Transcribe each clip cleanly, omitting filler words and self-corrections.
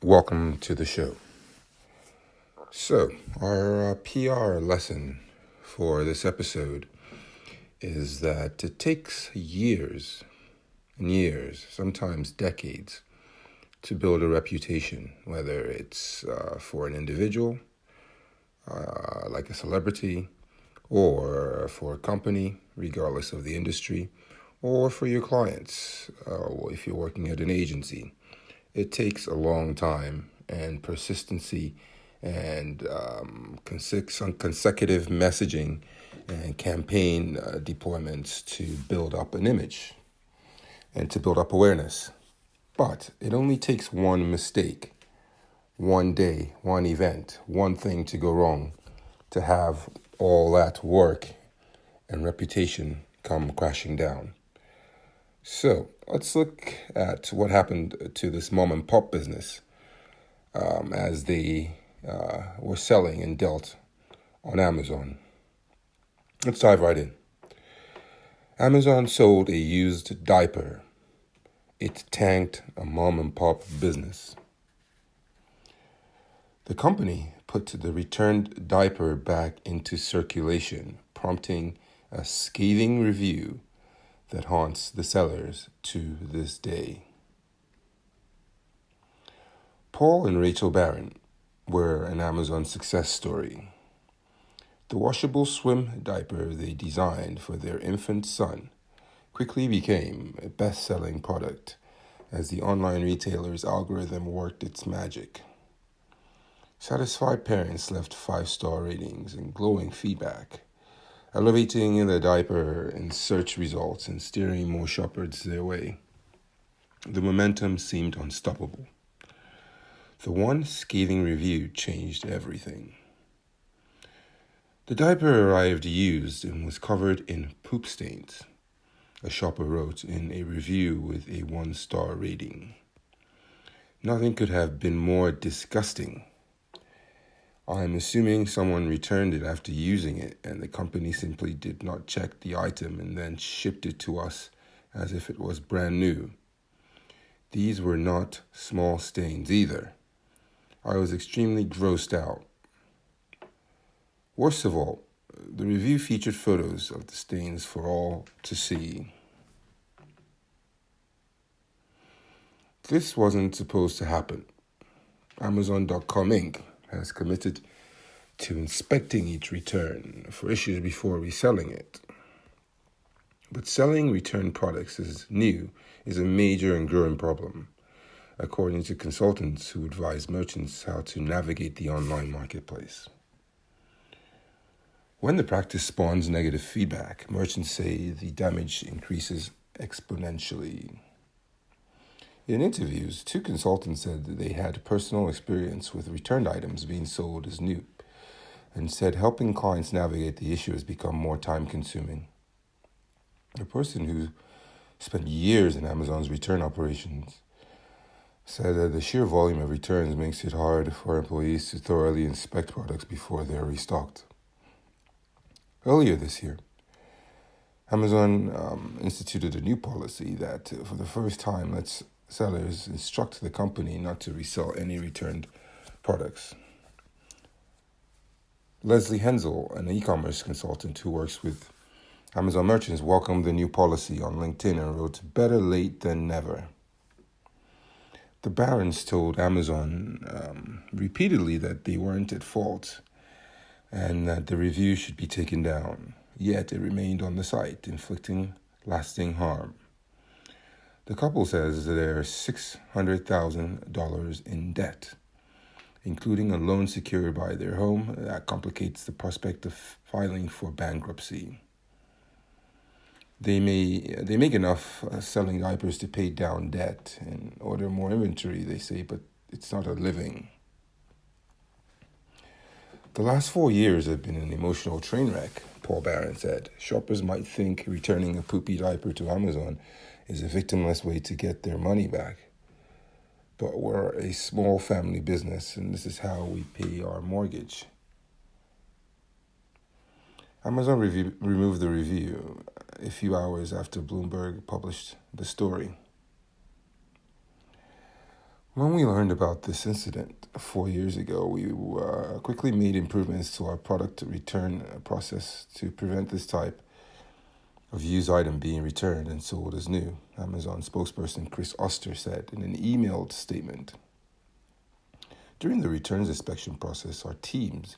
Welcome to the show. So, our PR lesson for this episode is that it takes years and years, sometimes decades, to build a reputation, whether it's for an individual, like a celebrity, or for a company, regardless of the industry, or for your clients, if you're working at an agency. It takes a long time and persistency and consecutive messaging and campaign deployments to build up an image and to build up awareness. But it only takes one mistake, one day, one event, one thing to go wrong to have all that work and reputation come crashing down. So let's look at what happened to this mom and pop business as they were selling and dealt on Amazon. Let's dive right in. Amazon sold a used diaper. It tanked a mom and pop business. The company put the returned diaper back into circulation, prompting a scathing review that haunts the sellers to this day. Paul and Rachel Barron were an Amazon success story. The washable swim diaper they designed for their infant son quickly became a best-selling product as the online retailer's algorithm worked its magic. Satisfied parents left 5-star ratings and glowing feedback, elevating the diaper in search results and steering more shoppers their way. The momentum seemed unstoppable. The one scathing review changed everything. The diaper arrived used and was covered in poop stains, a shopper wrote in a review with a 1-star rating. Nothing could have been more disgusting. I'm assuming someone returned it after using it and the company simply did not check the item and then shipped it to us as if it was brand new. These were not small stains either. I was extremely grossed out. Worst of all, the review featured photos of the stains for all to see. This wasn't supposed to happen. Amazon.com Inc. has committed to inspecting each return for issues before reselling it. But selling returned products as new is a major and growing problem, according to consultants who advise merchants how to navigate the online marketplace. When the practice spawns negative feedback, merchants say the damage increases exponentially. In interviews, 2 consultants said that they had personal experience with returned items being sold as new, and said helping clients navigate the issue has become more time-consuming. A person who spent years in Amazon's return operations said that the sheer volume of returns makes it hard for employees to thoroughly inspect products before they're restocked. Earlier this year, Amazon instituted a new policy that, for the first time, lets sellers instruct the company not to resell any returned products. Leslie Hensel, an e-commerce consultant who works with Amazon merchants, welcomed the new policy on LinkedIn and wrote, "Better late than never." The Barons told Amazon repeatedly that they weren't at fault and that the review should be taken down. Yet it remained on the site, inflicting lasting harm. The couple says they're $600,000 in debt, including a loan secured by their home that complicates the prospect of filing for bankruptcy. They make enough selling diapers to pay down debt and order more inventory, they say, but it's not a living. The last 4 years have been an emotional train wreck, Paul Barron said. Shoppers might think returning a poopy diaper to Amazon is a victimless way to get their money back. But we're a small family business, and this is how we pay our mortgage. Amazon removed the review a few hours after Bloomberg published the story. When we learned about this incident 4 years ago, we quickly made improvements to our product return process to prevent this type of used item being returned and sold as new, Amazon spokesperson Chris Oster said in an emailed statement. During the returns inspection process, our teams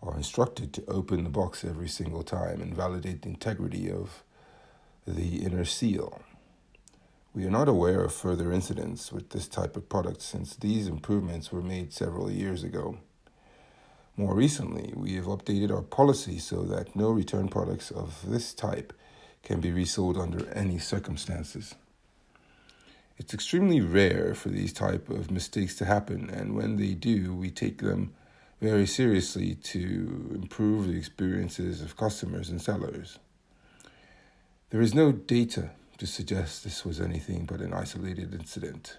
are instructed to open the box every single time and validate the integrity of the inner seal. We are not aware of further incidents with this type of product since these improvements were made several years ago. More recently, we have updated our policy so that no return products of this type can be resold under any circumstances. It's extremely rare for these type of mistakes to happen, and when they do, we take them very seriously to improve the experiences of customers and sellers. There is no data to suggest this was anything but an isolated incident.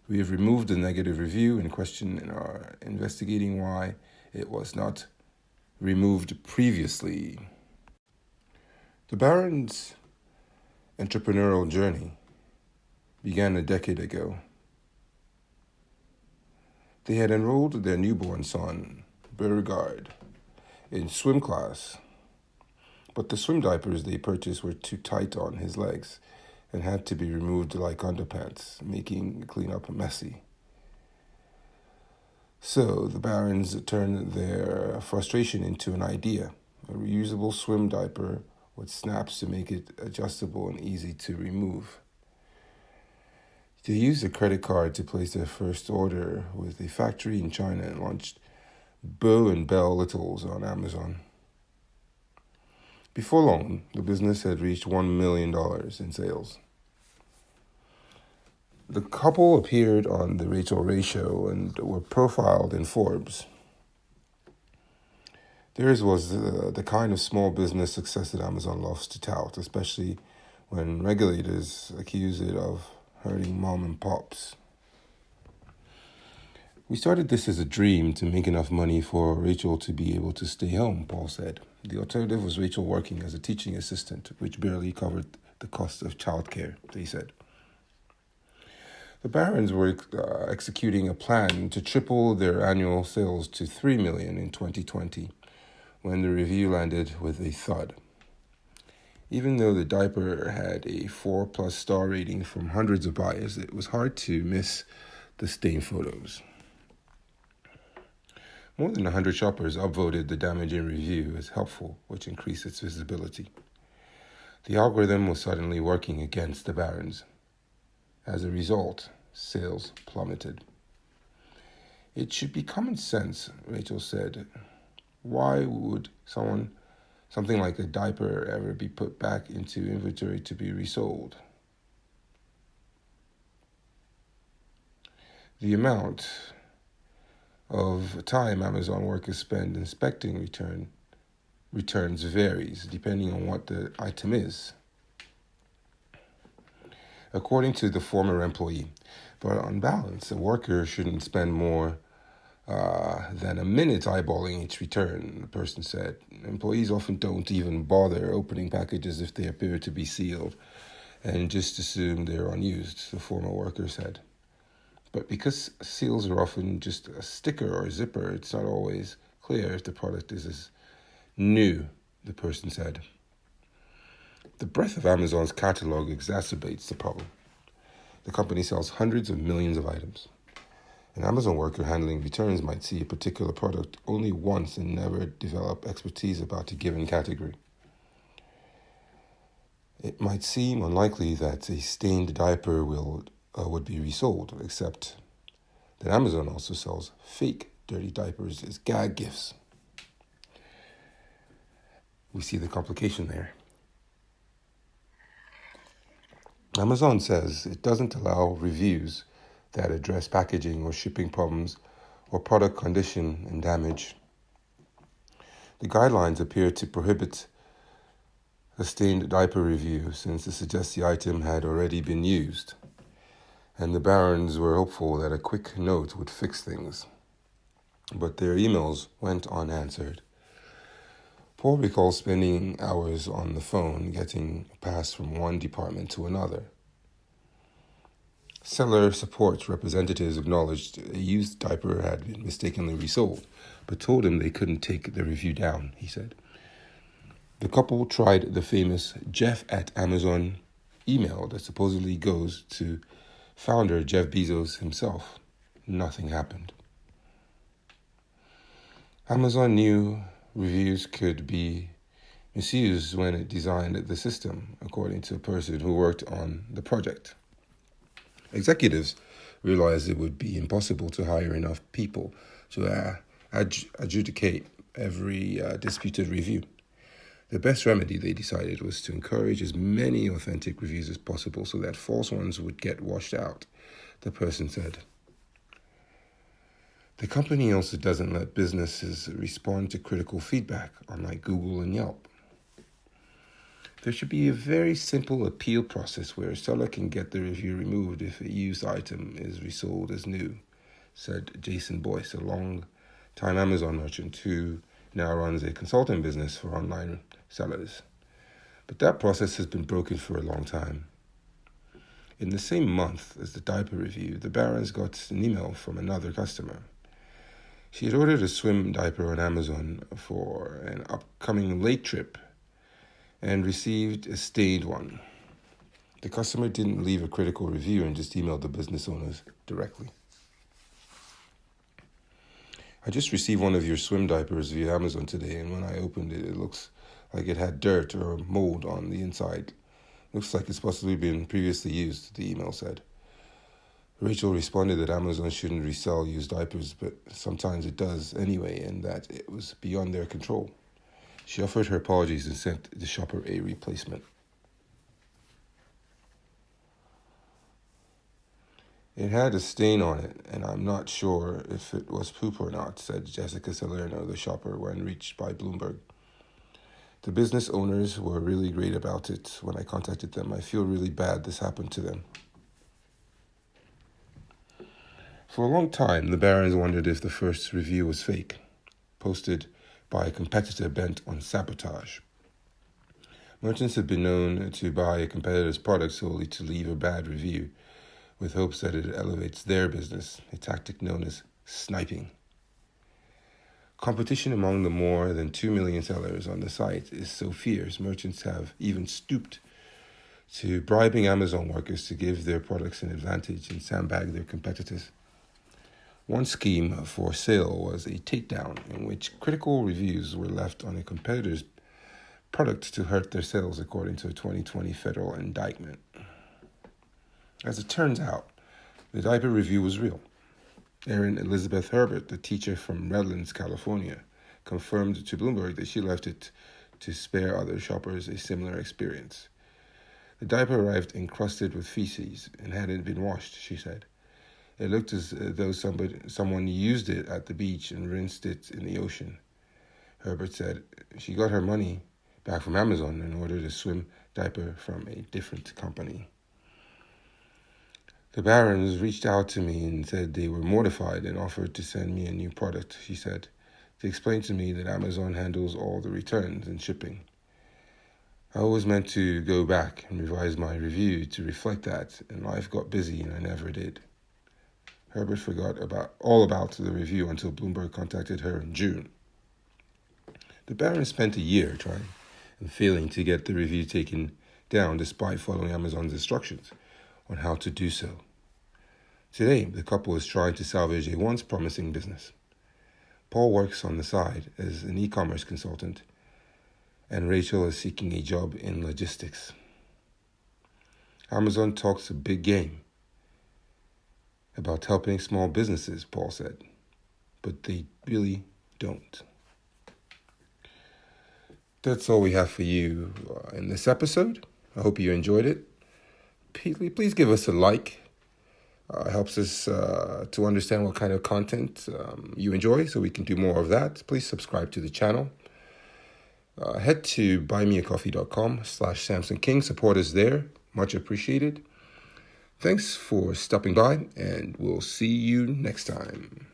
We have removed the negative review in question and are investigating why it was not removed previously. The Barron's entrepreneurial journey began a decade ago. They had enrolled their newborn son, Beauregard, in swim class, but the swim diapers they purchased were too tight on his legs and had to be removed like underpants, making cleanup messy. So the Barons turned their frustration into an idea, a reusable swim diaper with snaps to make it adjustable and easy to remove. They used a credit card to place their first order with a factory in China and launched Bow and Bell Littles on Amazon. Before long, the business had reached $1 million in sales. The couple appeared on The Rachel Ray Show and were profiled in Forbes. Theirs was the kind of small business success that Amazon loves to tout, especially when regulators accuse it of hurting mom and pops. We started this as a dream to make enough money for Rachel to be able to stay home, Paul said. The alternative was Rachel working as a teaching assistant, which barely covered the cost of childcare, they said. The Barons were executing a plan to triple their annual sales to $3 million in 2020 when the review landed with a thud. Even though the diaper had a 4+ star rating from hundreds of buyers, it was hard to miss the stain photos. More than 100 shoppers upvoted the damaging review as helpful, which increased its visibility. The algorithm was suddenly working against the Barons. As a result, sales plummeted. It should be common sense, Rachel said. Why would something like a diaper ever be put back into inventory to be resold? The amount of time Amazon workers spend inspecting returns varies depending on what the item is, according to the former employee. But on balance, a worker shouldn't spend more than a minute eyeballing each return, the person said. Employees often don't even bother opening packages if they appear to be sealed and just assume they're unused, the former worker said. But because seals are often just a sticker or a zipper, it's not always clear if the product is as new, the person said. The breadth of Amazon's catalog exacerbates the problem. The company sells hundreds of millions of items. An Amazon worker handling returns might see a particular product only once and never develop expertise about a given category. It might seem unlikely that a stained diaper would be resold, except that Amazon also sells fake dirty diapers as gag gifts. We see the complication there. Amazon says it doesn't allow reviews that address packaging or shipping problems or product condition and damage. The guidelines appear to prohibit a stained diaper review since it suggests the item had already been used, and the Barons were hopeful that a quick note would fix things. But their emails went unanswered. Paul recalls spending hours on the phone getting passed from one department to another. Seller support representatives acknowledged a used diaper had been mistakenly resold, but told him they couldn't take the review down, he said. The couple tried the famous Jeff@Amazon email that supposedly goes to founder Jeff Bezos himself. Nothing happened. Amazon knew reviews could be misused when it designed the system, according to a person who worked on the project. Executives realized it would be impossible to hire enough people to adjudicate every disputed review. The best remedy, they decided, was to encourage as many authentic reviews as possible so that false ones would get washed out, the person said. The company also doesn't let businesses respond to critical feedback, unlike Google and Yelp. There should be a very simple appeal process where a seller can get the review removed if a used item is resold as new, said Jason Boyce, a long-time Amazon merchant who now runs a consulting business for online sellers. But that process has been broken for a long time. In the same month as the diaper review, the Barons got an email from another customer. She had ordered a swim diaper on Amazon for an upcoming lake trip and received a stained one. The customer didn't leave a critical review and just emailed the business owners directly. I just received one of your swim diapers via Amazon today, and when I opened it, it looks like it had dirt or mold on the inside. Looks like it's possibly been previously used, the email said. Rachel responded that Amazon shouldn't resell used diapers, but sometimes it does anyway, and that it was beyond their control. She offered her apologies and sent the shopper a replacement. It had a stain on it, and I'm not sure if it was poop or not, said Jessica Salerno, the shopper, when reached by Bloomberg. The business owners were really great about it when I contacted them. I feel really bad this happened to them. For a long time, the Barons wondered if the first review was fake, posted by a competitor bent on sabotage. Merchants have been known to buy a competitor's product solely to leave a bad review, with hopes that it elevates their business, a tactic known as sniping. Competition among the more than 2 million sellers on the site is so fierce, merchants have even stooped to bribing Amazon workers to give their products an advantage and sandbag their competitors. One scheme for sale was a takedown in which critical reviews were left on a competitor's product to hurt their sales, according to a 2020 federal indictment. As it turns out, the diaper review was real. Erin Elizabeth Herbert, the teacher from Redlands, California, confirmed to Bloomberg that she left it to spare other shoppers a similar experience. The diaper arrived encrusted with feces and hadn't been washed, she said. It looked as though someone used it at the beach and rinsed it in the ocean. Herbert said she got her money back from Amazon and ordered a swim diaper from a different company. The Barons reached out to me and said they were mortified and offered to send me a new product, she said. They explained to me that Amazon handles all the returns and shipping. I always meant to go back and revise my review to reflect that, and life got busy and I never did. Herbert forgot all about the review until Bloomberg contacted her in June. The Barons spent a year trying and failing to get the review taken down despite following Amazon's instructions on how to do so. Today, the couple is trying to salvage a once promising business. Paul works on the side as an e-commerce consultant, and Rachel is seeking a job in logistics. Amazon talks a big game about helping small businesses, Paul said, but they really don't. That's all we have for you in this episode. I hope you enjoyed it. Please give us a like. It helps us to understand what kind of content you enjoy, so we can do more of that. Please subscribe to the channel. Head to buymeacoffee.com/Samson King. Support us there. Much appreciated. Thanks for stopping by, and we'll see you next time.